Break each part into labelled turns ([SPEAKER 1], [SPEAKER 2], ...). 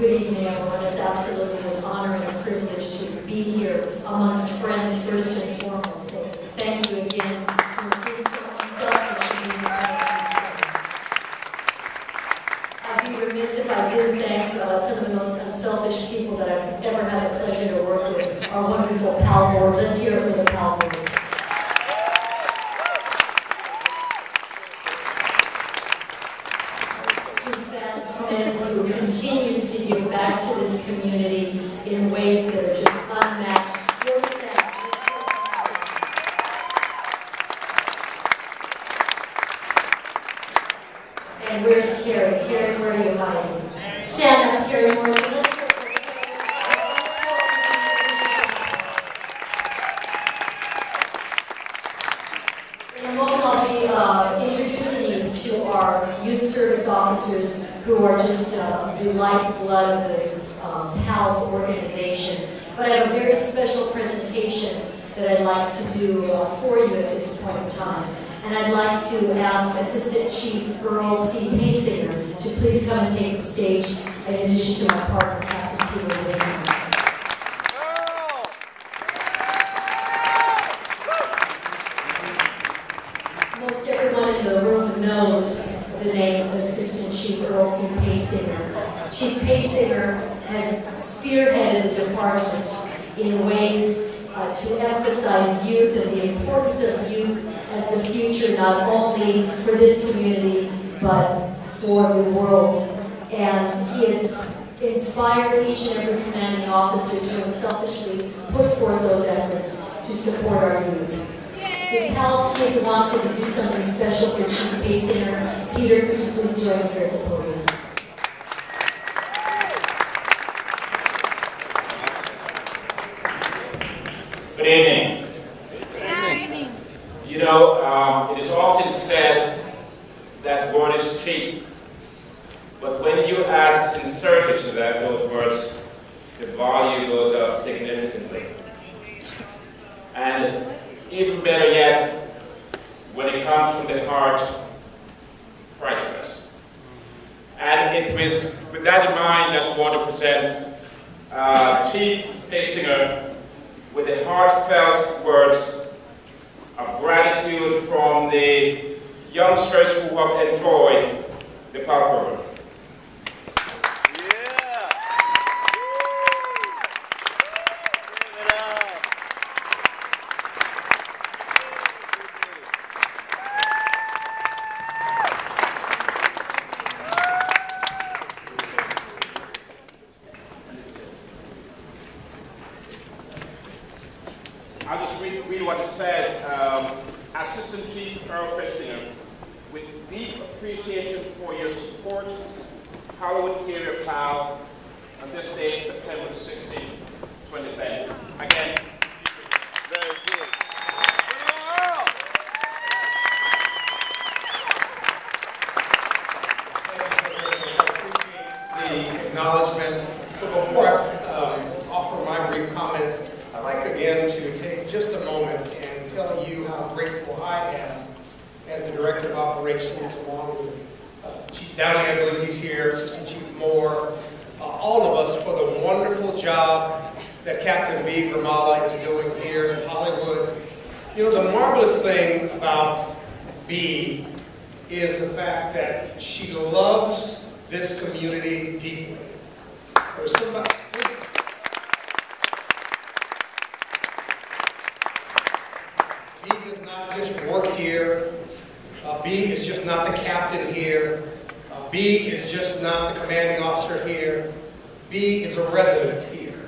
[SPEAKER 1] Good evening, everyone. It's absolutely an honor and a privilege to be here amongst friends first and foremost. So thank you again for being so unselfish and being I'd be remiss if I didn't thank some of the most unselfish people that I've ever had the pleasure to work with, our wonderful PAL board. Let's hear it for the PAL board. Who continues to give back to this community in ways that are just unmatched. Your staff. And where's Carrie? Carrie, where are you hiding? Stand up, Carrie Morrison. Let's hear it for Carrie. In a moment, I'll be introducing you to our youth service officers who are just the lifeblood of the PALS organization. But I have a very special presentation that I'd like to do for you at this point in time. And I'd like to ask Assistant Chief Earl C. Paysinger to please come and take the stage in addition to my partner, Captain Peter. Most everyone in the room knows the name of Assistant Chief Earl C. Paysinger. Chief Paysinger has spearheaded the department in ways to emphasize youth and the importance of youth as the future, not only for this community, but for the world. And he has inspired each and every commanding officer to unselfishly put forth those efforts to support our youth. The PALS kids wanted to do something special for Chief Paysinger. Peter, could you please join me here at the podium?
[SPEAKER 2] Good evening.
[SPEAKER 3] Good evening.
[SPEAKER 2] You know, it is often said that word is cheap, but when you add sincerity to those words, the value goes up significantly. And even better yet, when it comes from the heart, priceless. And it was with that in mind that we want to present Chief Paysinger with the heartfelt words of gratitude from the youngsters who have enjoyed the program. I'll just read what it says. Assistant Chief Earl Paysinger, with deep appreciation for your support, Hollywood Carrier PAL, on this day, September 16, 2010. Again, very good.
[SPEAKER 4] The acknowledgement. So before I offer my brief comments, I'd like again to take just a moment and tell you how grateful I am as the Director of Operations, along with Chief Downing, I believe he's here, Assistant Chief Moore, all of us for the wonderful job that Captain V. Gramala is doing here in Hollywood. You know, the marvelous thing about B is the fact that she loves this community deeply. There's somebody. B does not just work here. B is just not the captain here. B is just not the commanding officer here. B is a resident here.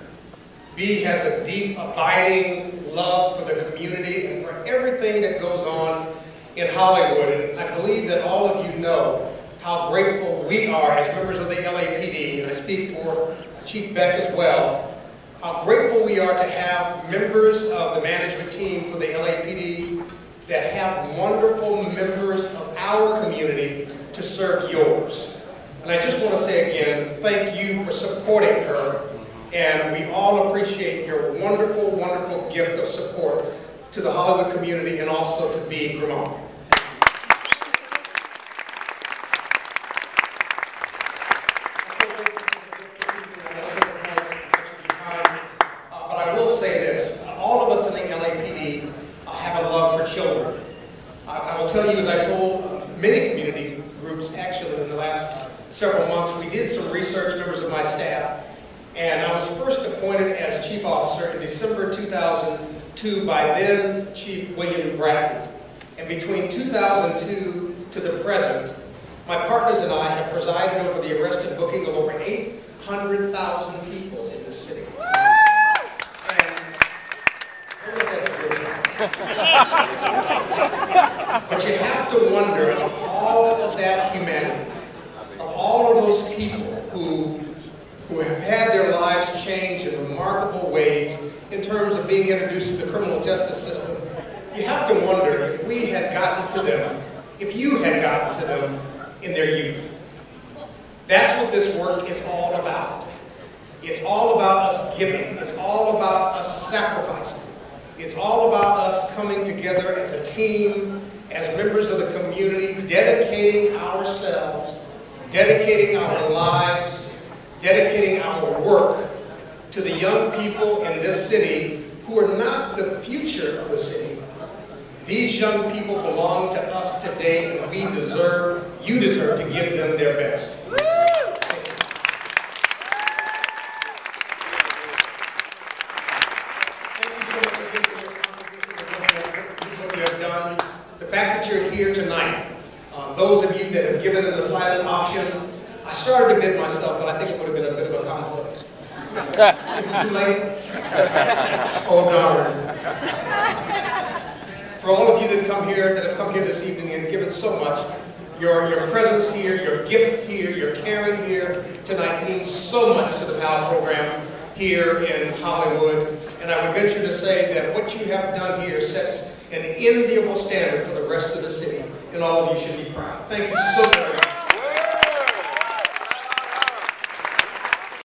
[SPEAKER 4] B has a deep, abiding love for the community and for everything that goes on in Hollywood. And I believe that all of you know how grateful we are as members of the LAPD, and I speak for Chief Beck as well, how grateful we are to have members of the management team for the LAPD that have wonderful members of our community to serve yours. And I just want to say again, thank you for supporting her, and we all appreciate your wonderful, wonderful gift of support to the Hollywood community and also to B. Gramala. research, members of my staff, and I was first appointed as chief officer in December 2002 by then Chief William Bratton. And between 2002 to the present, my partners and I have presided over the arrest and booking of over 800,000 people in this city. And but you have to wonder, of all of that humanity, of all of those people who have had their lives changed in remarkable ways in terms of being introduced to the criminal justice system, you have to wonder if we had gotten to them, if you had gotten to them in their youth. That's what this work is all about. It's all about us giving. It's all about us sacrificing. It's all about us coming together as a team, as members of the community, dedicating ourselves, dedicating our lives, dedicating our work to the young people in this city who are not the future of the city. These young people belong to us today, and you deserve to give them their best. The fact that you're here tonight, those of you that have given it a silent auction, I started to bid myself, but I think it would have been a bit of a conflict. Is it too late? Oh, darn. For all of you that have come here this evening and given so much, your presence here, your gift here, your caring here tonight means so much to the PAL program here in Hollywood. And I would venture to say that what you have done here sets an enviable standard for the rest of the city, and all of you should be proud. Thank you so much.